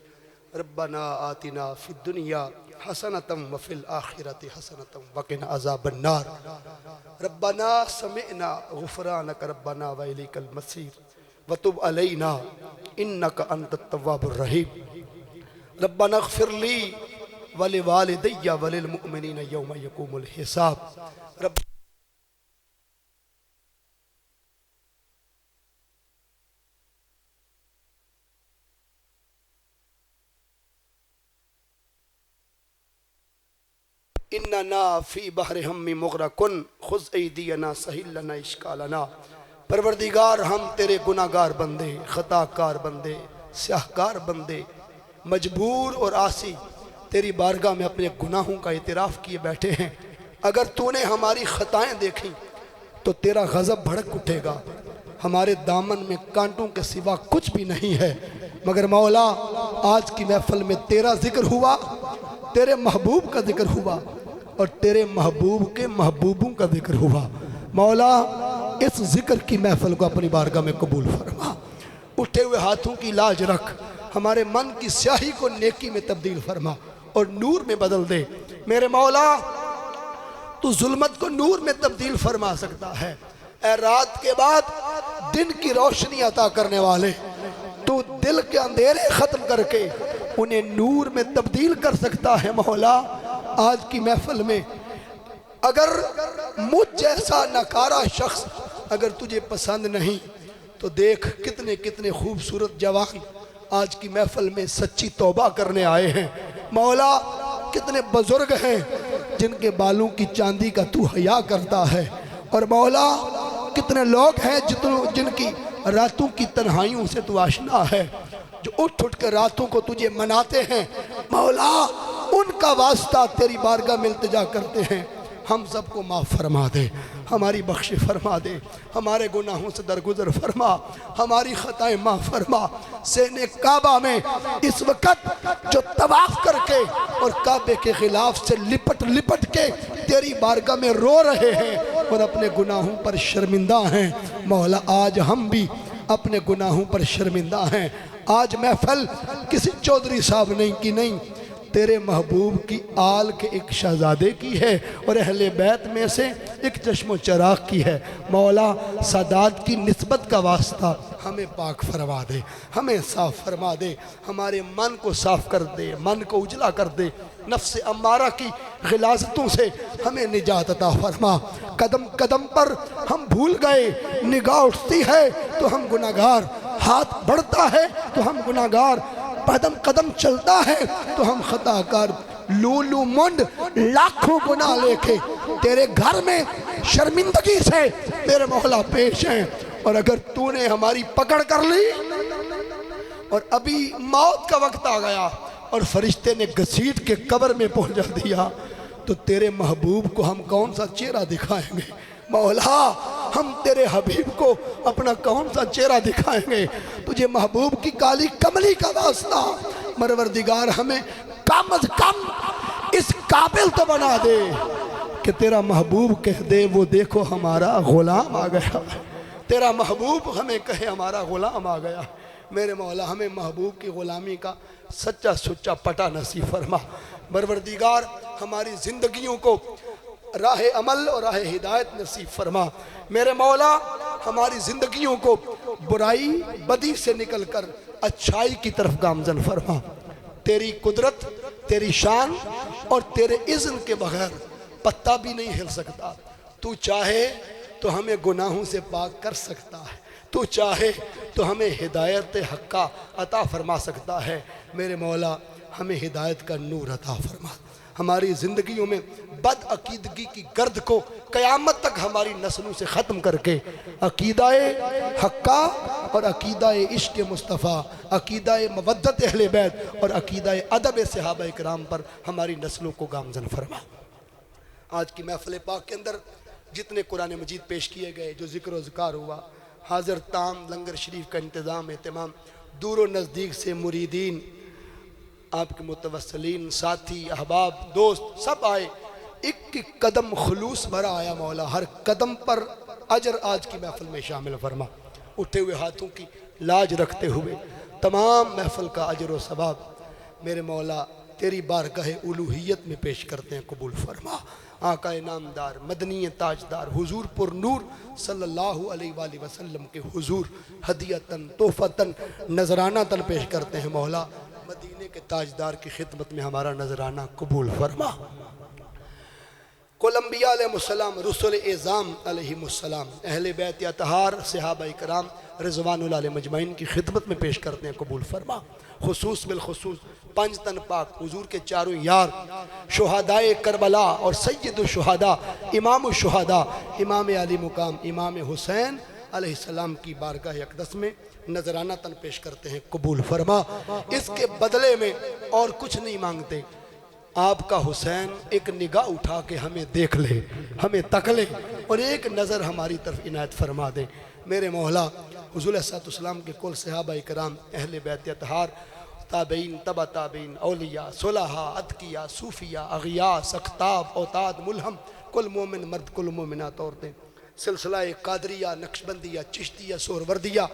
रब्बना आतिना फिद दुनिया हसनतम व फिल आखिरति हसनतम वक़िना अज़ाबन्नार रब्बना समिअना गुफ़रानक रब्बना व इलैकल मसीर वतुब अलैना इन्नका अंतत तव्वाबुर रहीम। रब्बना इग़फिर ली वलिवालिदैया वलिलमुमिनीना यौमा यक़ूमुल हिसाब। रब इन्नना फी बहरि हम्मी मुग़रक़ुन खुज़ ऐदियना सहिल लना इश्कालना। परवरदिगार हम तेरे गुनाहगार बंदे, खताकार बंदे, स्याहकार बंदे, मजबूर और आसी तेरी बारगाह में अपने गुनाहों का इतराफ़ किए बैठे हैं। अगर तूने हमारी ख़ताएँ देखी तो तेरा गज़ब भड़क उठेगा। हमारे दामन में कांटों के सिवा कुछ भी नहीं है। मगर मौला आज की महफ़िल में तेरा जिक्र हुआ, तेरे महबूब का जिक्र हुआ और तेरे महबूब के महबूबों का जिक्र हुआ। मौला इस जिक्र की महफ़िल को अपनी बारगाह में कबूल फरमा। उठे हुए हाथों की लाज रख, हमारे मन की स्याही को नेकी में तब्दील फरमा और नूर में बदल दे। मेरे मौला तू जुल्मत को नूर में तब्दील फरमा सकता है। ए रात के बाद दिन की रोशनी अता करने वाले, तू दिल के अंधेरे ख़त्म करके उन्हें नूर में तब्दील कर सकता है। मौला आज की महफिल में अगर मुझ जैसा नकारा शख्स अगर तुझे पसंद नहीं तो देख कितने कितने खूबसूरत जवान आज की महफिल में सच्ची तौबा करने आए हैं। मौला कितने बुजुर्ग हैं जिनके बालों की चांदी का तू हया करता है। और मौला कितने लोग हैं जिनकी रातों की तन्हाइयों से तू आशना है, जो उठ उठ कर रातों को तुझे मनाते हैं। मौला उनका वास्ता तेरी बारगाह में इल्तिजा करते हैं। हम सबको माफ़ फरमा दे, हमारी बख्श फरमा दे, हमारे गुनाहों से दरगुजर फरमा, हमारी खताएं माफ़ फरमा। सेने काबा में इस वक़्त जो तवाफ़ करके और काबे के ख़िलाफ़ से लिपट लिपट के तेरी बारगाह में रो रहे हैं और अपने गुनाहों पर शर्मिंदा हैं, मौला आज हम भी अपने गुनाहों पर शर्मिंदा हैं। आज महफिल किसी चौधरी साहब नहीं की नहीं, तेरे महबूब की आल के एक शहजादे की है और अहले बैत में से एक चश्मो चराग की है। मौला सादात की निस्बत का वास्ता हमें पाक फरमा दे, हमें साफ़ फरमा दे, हमारे मन को साफ़ कर दे, मन को उजला कर दे, नफ्स अम्मारा की गिलाजतों से हमें निजात अता फरमा। कदम कदम पर हम भूल गए, निगाह उठती है तो हम गुनाहगार, हाथ बढ़ता है तो हम गुनाहगार, कदम कदम चलता है तो हम खताकार। लूलू मुंड लाखों गुनाह लेके तेरे घर में शर्मिंदगी से तेरे मौला पेश हैं। और अगर तूने हमारी पकड़ कर ली और अभी मौत का वक्त आ गया और फरिश्ते ने घसीट के कब्र में पहुंचा दिया तो तेरे महबूब को हम कौन सा चेहरा दिखाएंगे। मौला हम तेरे हबीब को अपना कौन सा चेहरा दिखाएंगे। तुझे महबूब की काली कमली का वास्ता परवरदिगार हमें कम अज कम इस काबिल तो बना दे कि तेरा महबूब कह दे वो देखो हमारा गुलाम आ गया। तेरा महबूब हमें कहे हमारा गुलाम आ गया। मेरे मौला हमें महबूब की ग़ुलामी का सच्चा सुच्चा पता नसीब फरमा। परवरदिगार हमारी ज़िंदगियों को राह अमल और राह हिदायत नसीब फरमा। मेरे मौला हमारी ज़िंदगियों को बुराई बदी से निकल कर अच्छाई की तरफ गामजन फरमा। तेरी कुदरत, तेरी शान और तेरे इज़्न के बगैर पत्ता भी नहीं हिल सकता। तू चाहे तो हमें गुनाहों से पाक कर सकता है, तू चाहे तो हमें हिदायत हक्का अता फरमा सकता है। मेरे मौला हमें हिदायत का नूर अता फरमा। हमारी ज़िंदगियों में बद अकीदगी की गर्द को क़यामत तक हमारी नस्लों से ख़त्म करके अकीदाए हक्का और अकीदाए इश्क़ मुस्तफ़ा, अकीदाए मवद्दत अहले बैत और अकीदाए अदब सहाबा इकराम पर हमारी नस्लों को गामज़न फरमा। आज की महफ़िल पाक के अंदर जितने कुरान मजीद पेश किए गए, जो ज़िक्र व ज़िकार हुआ, हाज़िर ताम लंगर शरीफ का इंतज़ाम एहतमाम, दूर व नज़दीक से मुरीदीन, आपके मुतवस्सिलीन, साथी, अहबाब, दोस्त सब आए। एक कदम खुलूस भरा आया। मौला हर कदम पर अजर आज की महफ़िल में शामिल फरमा। उठे हुए हाथों की लाज रखते हुए तमाम महफ़िल का अजर व सवाब मेरे मौला तेरी बारगाह उलूहियत में पेश करते हैं, कबूल फरमा। आका नामदार मदनी ताजदार हुजूर पुर नूर सल्लल्लाहु अलैहि वसल्लम के हुजूर हदियतन तोहफतन नजराना तन पेश करते हैं। मौला मदीने के ताजदार की खिदमत में हमारा नजराना कबूल फरमा। कोलंबिया अलैहिस्सलाम रसूल एज़ाम अलैहिस्सलाम अहले बैत अतहार सहाबा इकराम रिज़वानुल्लाह अलैहिम मजमईन की खिदमत में पेश करते हैं, कबूल फरमा। खुसूस बिलखुसूस पंज तन पाक हुजूर के चारों यार शुहदाए करबला और सय्यदुल शुहदा इमाम शुहदा इमाम अली मुकाम इमाम हुसैन अलैहिस्सलाम की बारगाह अक़दस में नजराना तन पेश करते हैं, कबूल फरमा। इसके बदले में और कुछ नहीं मांगते, आपका हुसैन एक निगाह उठा के हमें देख ले, हमें तक ले और एक नज़र हमारी तरफ इनायत फरमा दे। मेरे मौला हुज़ूर अलैहिस्सलाम के कुल सहाबा इकराम अहले बैत अतहार ताबईन तबा ताबईन औलिया सुलहा अतकिया सूफिया अगियास अख्ताब औताद मुलहम कुल मोमिन मर्द कुल मोमिनात औरतें सिलसिला कादरिया नक्शबंदिया चिश्तिया सोहरवर्दिया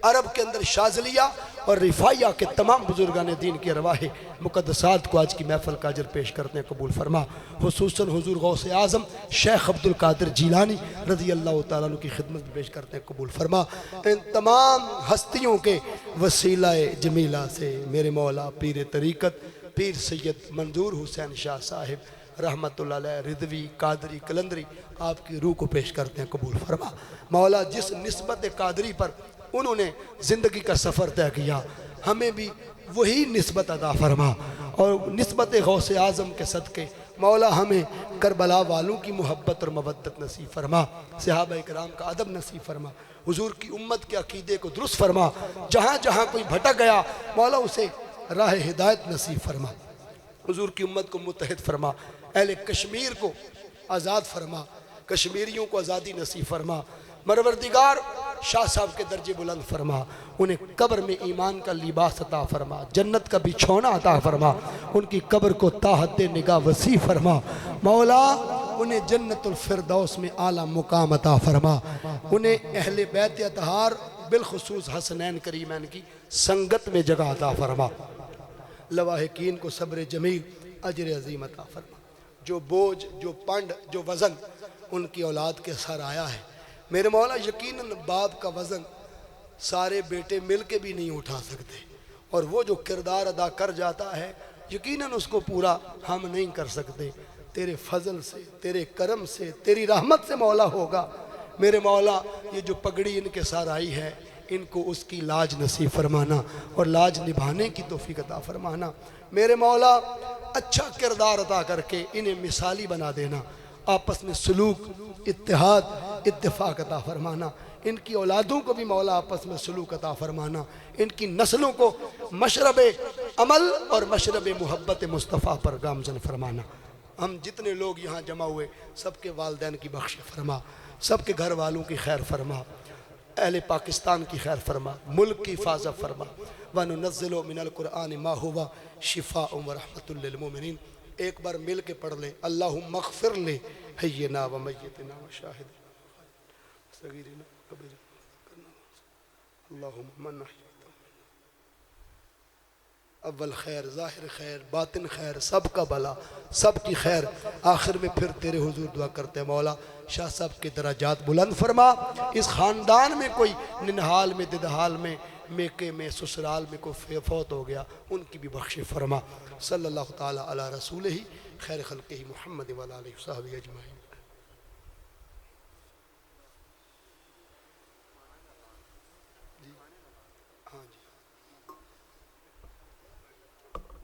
अरब के अंदर शाजलिया और रिफाइया के तमाम बुजुर्गान दीन की अरवाह मुक़द्दसात को आज की महफ़िल का अजर पेश करते हैं, कबूल फरमा। हुसूसन हुजूर गौसे आज़म शेख अब्दुल कादिर जीलानी रज़ी अल्लाह तआला अन्हु की खिदमत में पेश करते हैं, कबूल फरमा। इन तमाम हस्तियों के वसीला जमीला से मेरे मौला पीर तरीक़त पीर सैयद मंजूर हुसैन शाह साहिब रहमतुल्लाह अलैह रिदवी कादरी कलंदरी आपकी रूह को पेश करते हैं, कबूल फरमा। मौला जिस निस्बत कादरी पर उन्होंने ज़िंदगी का सफ़र तय किया, हमें भी वही निस्बत अदा फरमा और निस्बत गौसे आज़म के सदक़े मौला हमें करबला वालों की मोहब्बत और मवद्दत नसीब फरमा, सहाबा इकराम का अदब नसीब फरमा, हुजूर की उम्मत के अकीदे को दुरुस्त फरमा। जहाँ जहाँ कोई भटक गया मौला उसे राह हिदायत नसीब फरमा, हुजूर की उम्मत को मुत्तहिद फरमा, अहले कश्मीर को आज़ाद फरमा, कश्मीरियों को आज़ादी नसीब फरमा। मरवरदिगार शाह साहब के दर्जे बुलंद फरमा, उन्हें कब्र में ईमान का लिबास अता फरमा, जन्नत का बिछौना अता फरमा, उनकी कब्र को ताहत निगाह वसी फरमा। मौला उन्हें जन्नतुल फिरदौस में आला मुकाम अता फरमा, उन्हें अहले बैत अतहार बिलखुसूस हसनैन करीमैन की संगत में जगह अता फरमा। लवाहिकीन को सब्र जमील अजर अजीम अता फरमा। जो बोझ जो पंड जो वज़न उनकी औलाद के सर आया है मेरे मौला, यकीनन बाप का वज़न सारे बेटे मिल के भी नहीं उठा सकते और वो जो किरदार अदा कर जाता है यकीनन उसको पूरा हम नहीं कर सकते। तेरे फजल से तेरे करम से तेरी रहमत से मौला होगा। मेरे मौला ये जो पगड़ी इनके सर आई है इनको उसकी लाज नसीब फरमाना और लाज निभाने की तौफीक अता फरमाना। मेरे मौला अच्छा किरदार अदा करके इन्हें मिसाली बना देना, आपस में सलूक इत्तेहाद इत्तेफाक अता फरमाना। इनकी औलादों को भी मौला आपस में सलूक अता फरमाना, इनकी नस्लों को मशरब अमल और मशरब मोहब्बत मुस्तफ़ा पर गामजन फरमाना। हम जितने लोग यहाँ जमा हुए सबके वालदैन की बख्श फरमा, सबके घर वालों की खैर फरमा, अहले पाकिस्तान की खैर फरमा, मुल्क की हिफाजत फरमा। वनुनज़्ज़िलु मिनल कुरआन मा हुवा शिफ़ाउन व रहमतुल लिल मोमिनीन। एक बार मिल के पढ़ लें, अल्लाहुम्मा अग़फ़िर ले हय्यिना व मय्यितना व शाहिदिना सगीरिना कबीरिना अल्लाहुम्मा मन अव्वल खैर ज़ाहिर खैर बातिन खैर सबका भला सबकी खैर। आखिर में फिर तेरे हुजूर दुआ करते हैं मौला शाह साहब के दराजात बुलंद फरमा। इस ख़ानदान में कोई निनहाल में दिदहाल में मेके में ससुराल में कोई फौत हो गया उनकी भी बख्श फरमा। सल्लल्लाहु ताला अला रसूलिही खैर खल्क़िही मुहम्मद व आलिहि व सहबिही अजमईन।